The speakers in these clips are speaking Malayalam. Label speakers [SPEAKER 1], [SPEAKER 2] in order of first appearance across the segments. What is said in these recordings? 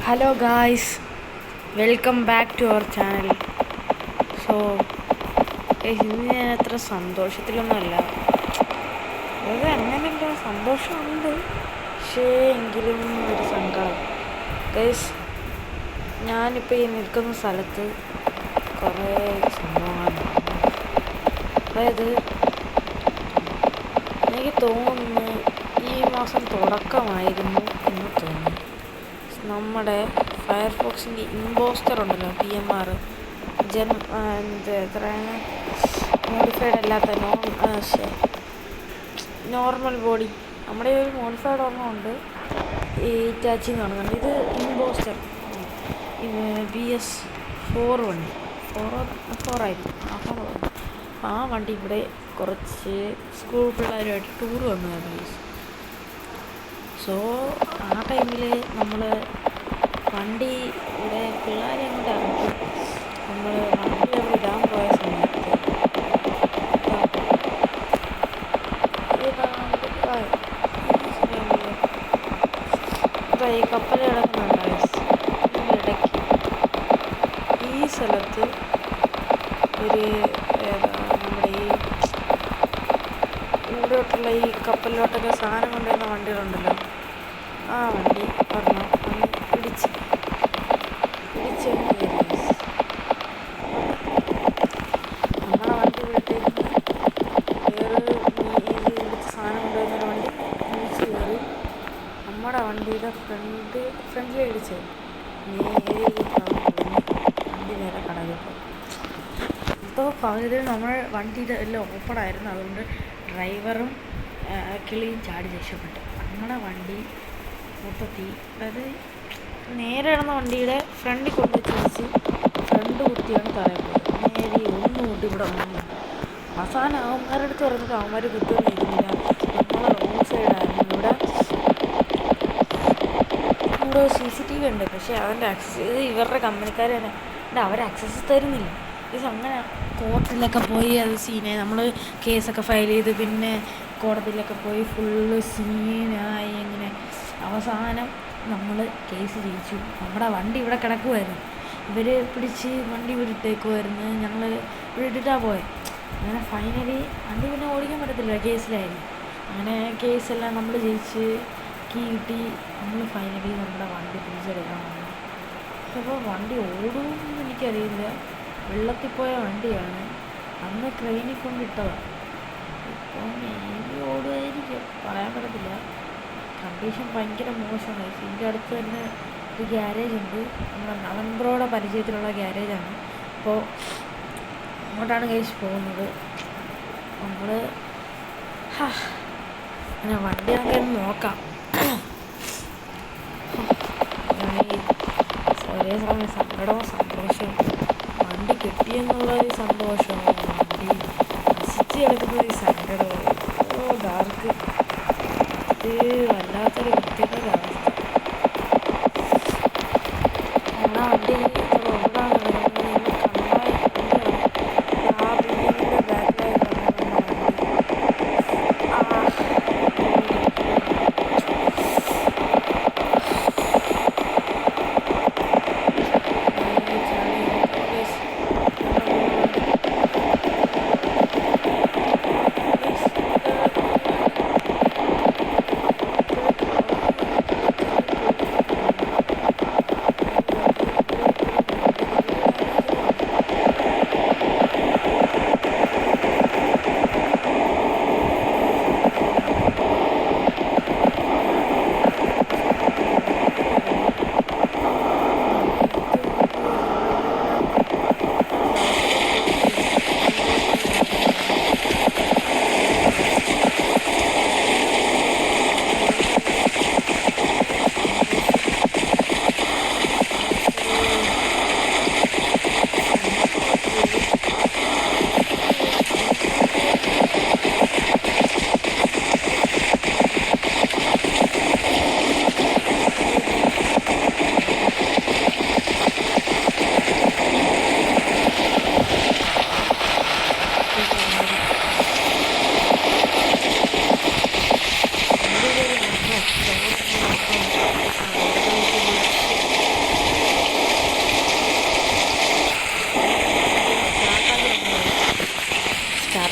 [SPEAKER 1] Hello guys, welcome back to our channel. So ഇന്ന് ഞാൻ അത്ര സന്തോഷത്തിലൊന്നുമല്ല. അത് അങ്ങനെയല്ല, സന്തോഷമുണ്ട്, പക്ഷേ എങ്കിലും ഒരു സങ്കടം. ഗൈസ്, ഞാനിപ്പോൾ ഈ നിൽക്കുന്ന സ്ഥലത്ത് കുറേ സംഭവങ്ങളാണ്. അതായത് എനിക്ക് തോന്നുന്നു ഈ മാസം തുടക്കമായിരുന്നു എന്ന് തോന്നുന്നു. നമ്മുടെ ഫയർഫോക്സിൻ്റെ ഇമ്പോസ്റ്റർ ഉണ്ടല്ലോ, PMR എത്രയാണ് മോഡിഫൈഡ് അല്ലാത്ത നോർമൽ ബോഡി, നമ്മുടെ ഒരു മോഡിഫൈഡ് ഒരെണ്ണമുണ്ട്, ഈ ഇറ്റാച്ചി എന്ന് പറയുന്നത്. ഇത് ഇമ്പോസ്റ്റർ BS4 വണ്ടി, 4 ആയിരിക്കും. ആ വണ്ടി ഇവിടെ കുറച്ച് സ്കൂൾ പിള്ളേരുമായിട്ട് ടൂർ വന്നതായിരുന്നു. സോ ആ ടൈമിൽ നമ്മൾ വണ്ടി ഇവിടെ പിള്ളേരെ അങ്ങോട്ട് ഇറക്കി നമ്മൾ വണ്ടി അവിടെ ഇടാൻ പോയ സമയത്ത് ഈ കപ്പൽ കിടക്കുന്നുണ്ടായി ഇടയ്ക്ക്. ഈ സ്ഥലത്ത് ഒരു നമ്മുടെ ഈ ഇവിടോട്ടുള്ള ഈ കപ്പലിലോട്ടൊക്കെ സാധനം കൊണ്ടുവരുന്ന വണ്ടികളുണ്ടല്ലോ, ആ വണ്ടി പറഞ്ഞു ഒന്ന് പിടിച്ച് നമ്മളെ വണ്ടി വിട്ടേക്ക് വേറെ ഇടിച്ച് സാധനം കൊണ്ടുവരുന്നൊരു വണ്ടി പിടിച്ച് കയറി നമ്മുടെ വണ്ടിയുടെ ഫ്രണ്ടിൽ ഇടിച്ച് നേരെ വണ്ടി നേരെ കടലിപ്പോൾ. ഇപ്പോൾ പകുതി നമ്മൾ വണ്ടിയുടെ എല്ലാം ഓപ്പണായിരുന്നു, അതുകൊണ്ട് ഡ്രൈവറും കിളിയും ചാടി രക്ഷപ്പെട്ടു. നമ്മുടെ വണ്ടി മൊത്തത്തിൽ, അതായത് നേരെ കിടന്ന വണ്ടിയുടെ ഫ്രണ്ടിൽ കൊണ്ടുവച്ച് വെച്ച് ഫ്രണ്ട് കുത്തിയാണ് താഴെ പോയത്. നേരെ ഒന്നും കൂട്ടി ഇവിടെ വന്നു. അവസാനം അവന്മാരുടെ അടുത്ത് പറഞ്ഞിട്ട് അവന്മാർ കുത്തുകയൊന്നും ഇരുന്നില്ല. നമ്മളെ റോഡ് സൈഡായിരുന്നു. ഇവിടെ CCTV ഉണ്ട്, പക്ഷേ അവൻ്റെ ആക്സസ് ഇത് ഇവരുടെ കമ്പനിക്കാർ തന്നെ ഉണ്ട്, അവർ ആക്സസ് തരുന്നില്ല. ഇത് അങ്ങനെ കോർട്ടിലൊക്കെ പോയി അത് സീനായി. നമ്മൾ കേസൊക്കെ ഫയൽ ചെയ്ത് പിന്നെ കോടതിയിലൊക്കെ പോയി ഫുള്ള് സീനായി. ഇങ്ങനെ അവസാനം നമ്മൾ കേസ് ജയിച്ചു. നമ്മുടെ വണ്ടി ഇവിടെ കിടക്കുമായിരുന്നു, ഇവർ പിടിച്ച് വണ്ടി വിട്ടേക്കുമായിരുന്നു. ഞങ്ങൾ ഇവിടെ ഇട്ടിട്ടാണ് പോയത്. അങ്ങനെ ഫൈനലി വണ്ടി പിന്നെ ഓടിക്കാൻ പറ്റത്തില്ല, കേസിലായിരുന്നു. അങ്ങനെ കേസെല്ലാം നമ്മൾ ജയിച്ച് കീ കിട്ടി. നമ്മൾ ഫൈനലി നമ്മുടെ വണ്ടി തിരിച്ചെടുക്കാൻ വന്നു. അപ്പോൾ വണ്ടി ഓടുമെന്ന് എനിക്കറിയില്ല, വെള്ളത്തിൽ പോയ വണ്ടിയാണ്, അന്ന് ക്രെയിനിൽ കൊണ്ടിട്ടതാണ്. ഇപ്പം മേബി ഓടുമായിരിക്കും, പറയാൻ പറ്റത്തില്ല. കണ്ടീഷൻ ഭയങ്കര മോശമാണ്. ഇതിൻ്റെ അടുത്ത് തന്നെ ഒരു ഗ്യാരേജ് ഉണ്ട്, നമ്മുടെ നവൻബ്രോയുടെ പരിചയത്തിലുള്ള ഗ്യാരേജാണ്. അപ്പോൾ അങ്ങോട്ടാണ് കേസ് പോകുന്നത്. നമ്മൾ അങ്ങനെ വണ്ടി നമുക്ക് നോക്കാം. ഒരേ സമയം സങ്കടവും സന്തോഷവും. വണ്ടി കിട്ടിയെന്നുള്ളൊരു സന്തോഷവും, വണ്ടി നശിച്ച് കിടക്കുന്നൊരു സങ്കടവും. ഡാർക്ക്, ഇത് വല്ലാത്തൊരു വൃത്തികേടവസ്ഥ. എന്നാ വണ്ടി റോഡാണ് കിടക്കുന്നത്, കണ്ണായി ആ ബിൽഡിങ്ങിൻ്റെ ബാക്കിലായി കിടക്കുന്ന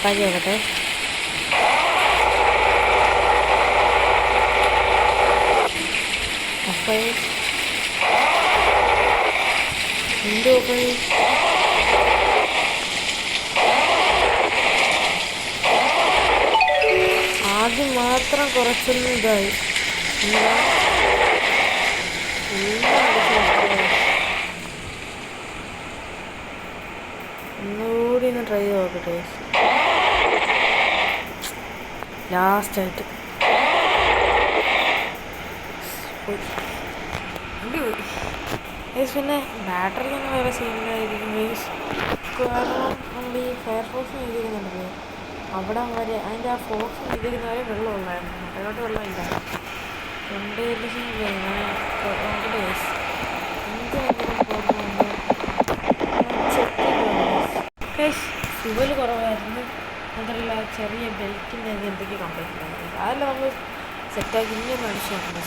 [SPEAKER 1] ഓഫാക്കി നോക്കട്ടെ. ഓഫായി എന്ത് ഓഫായി? ആദ്യം മാത്രം കുറച്ചൊന്നും ഇതായി. ഒന്നുകൂടി ഒന്ന് ട്രൈ ചെയ്ത് നോക്കട്ടെ. ലാസ്റ്റായിട്ട് പിന്നെ ബാറ്ററിക്കൊന്നും വേറെ സീനിലായിരിക്കും ഗൈസ്. കാരണം നമ്മൾ ഈ ഫയർഫോക്സ് ചെയ്തിരിക്കുന്നുണ്ടല്ലോ, അവിടെ വരെ അതിൻ്റെ ആ ഫോക്സ് ചെയ്തിരിക്കുന്നവരെ വെള്ളമുള്ളായിരുന്നു, അതിലോട്ട് വെള്ളമില്ല. രണ്ട് സീനില്ലേ നോക്കട്ടെ ഗൈസ്. എന്തെങ്കിലും പ്രോബ്ലം ഗൈസ്. ഫ്യൂവൽ കുറവായിരുന്നു, അതല്ല ചെറിയ ബെൽറ്റിൻ്റെ എന്തൊക്കെ കംപ്ലൈൻറ്റ് ഉണ്ടായിരുന്നു. അതെല്ലാം നമ്മൾ സെറ്റാക്കി ഇനിയൊന്നും അടിച്ചു നോക്കുന്നത്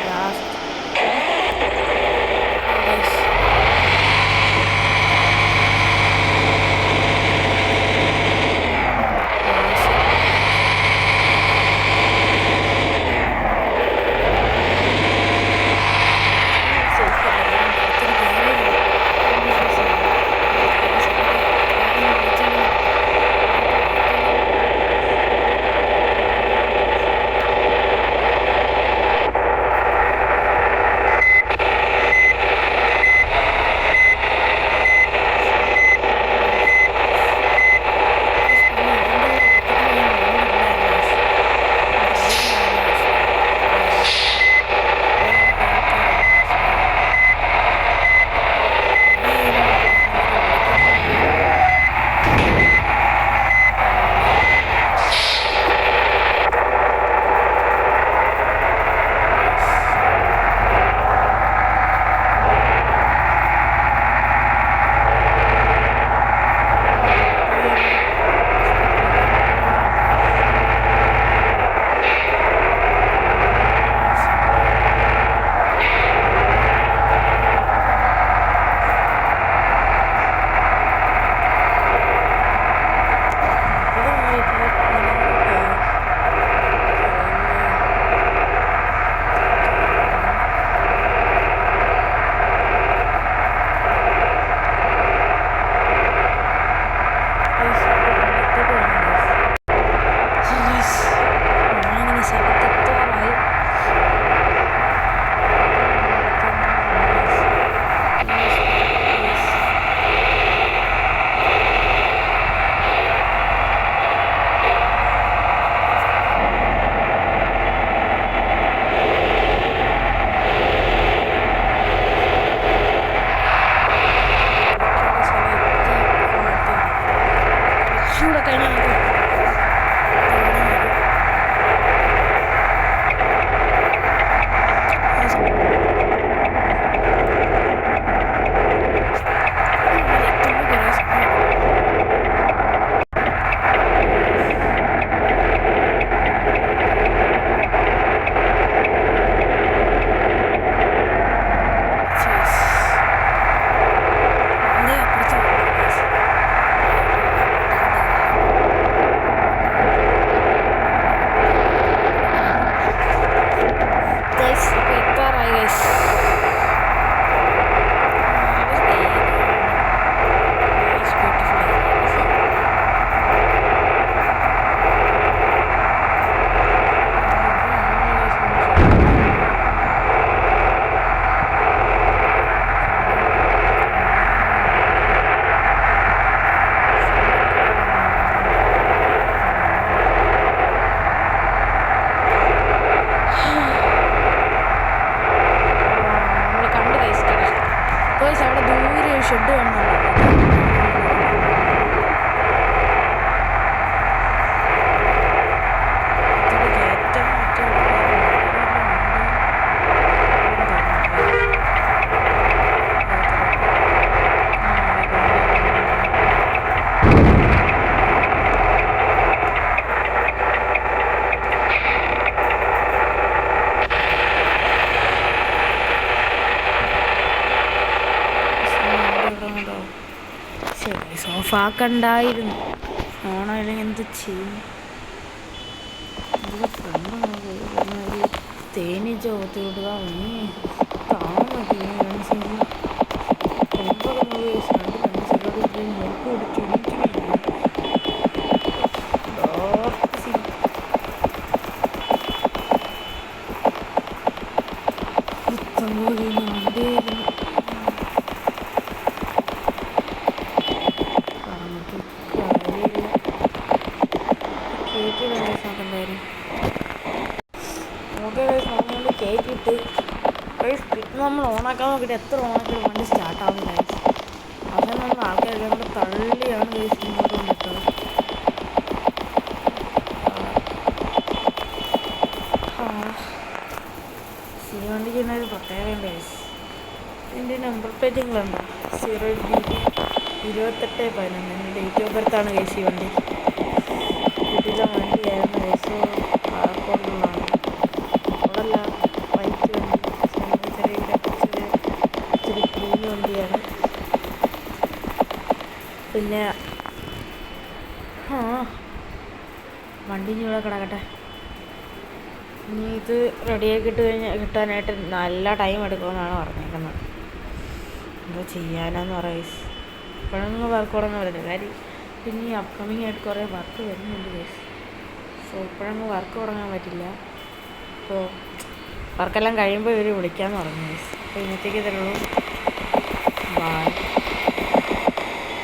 [SPEAKER 1] ലാസ്റ്റ്. ഓഫാക്കണ്ടായിരുന്നു. ഓണായില്ലെങ്കിൽ എന്ത് ചെയ്യും? തേനീച്ച ഓത്തി വിടുക നീ കാണുന്ന ഫ്രണ്ട്സിന് കൊമ്പൊക്കെ ഫ്രണ്ട്സൊക്കെ നോക്കി പിടിച്ചു കേട്ടിട്ട് നമ്മൾ ഓണാക്കാൻ നോക്കിയിട്ട് എത്ര ഓണാക്കിയിട്ട് വണ്ടി സ്റ്റാർട്ടാവുന്നില്ല. അവസാനം നമ്മൾ ആൾക്കാരെല്ലാം കൂടെ തള്ളിയാണ് മുന്നോട്ട് കൊണ്ടിട്ടത്. ഈ വണ്ടിക്ക് തന്നെ ഒരു പ്രത്യേകത ഗൈസ്. ഇതിൻ്റെ നമ്പർ പ്ലേറ്റുകളുണ്ടോ? 0BB2811 ഡേറ്റ് ഓഫ് ബർത്താണ് ഗൈസ്. ഈ വണ്ടി വീട്ടിലെ വണ്ടിയായിരുന്നു ഗൈസ്. പാലക്കോടുള്ളതാണ്. അവിടെല്ല വൈറ്റ് വണ്ടി, ചെറിയ ക്ലീൻ വണ്ടിയാണ്. പിന്നെ വണ്ടി ഇനി ഇവിടെ കിടക്കട്ടെ. ഇനി ഇത് റെഡിയാക്കി കിട്ടാനായിട്ട് നല്ല ടൈം എടുക്കുമെന്നാണ് പറഞ്ഞേക്കുന്നത്. എന്താ ചെയ്യാനാന്ന് പറയുക. ഇപ്പോഴൊന്നും വർക്ക് തുടങ്ങാൻ പറ്റില്ല. കാര്യം പിന്നെ ഈ അപ്കമിങ് ആയിട്ട് കുറേ വർക്ക് വരുന്നുണ്ട് ഗൈസ്. സോ ഇപ്പോഴൊന്നും വർക്ക് തുടങ്ങാൻ പറ്റില്ല. അപ്പോൾ വർക്കെല്ലാം കഴിയുമ്പോൾ ഇവർ വിളിക്കാമെന്ന് പറഞ്ഞു ഗൈസ്. അപ്പോൾ ഇന്നത്തേക്ക് തരുള്ളൂ. ബൈ.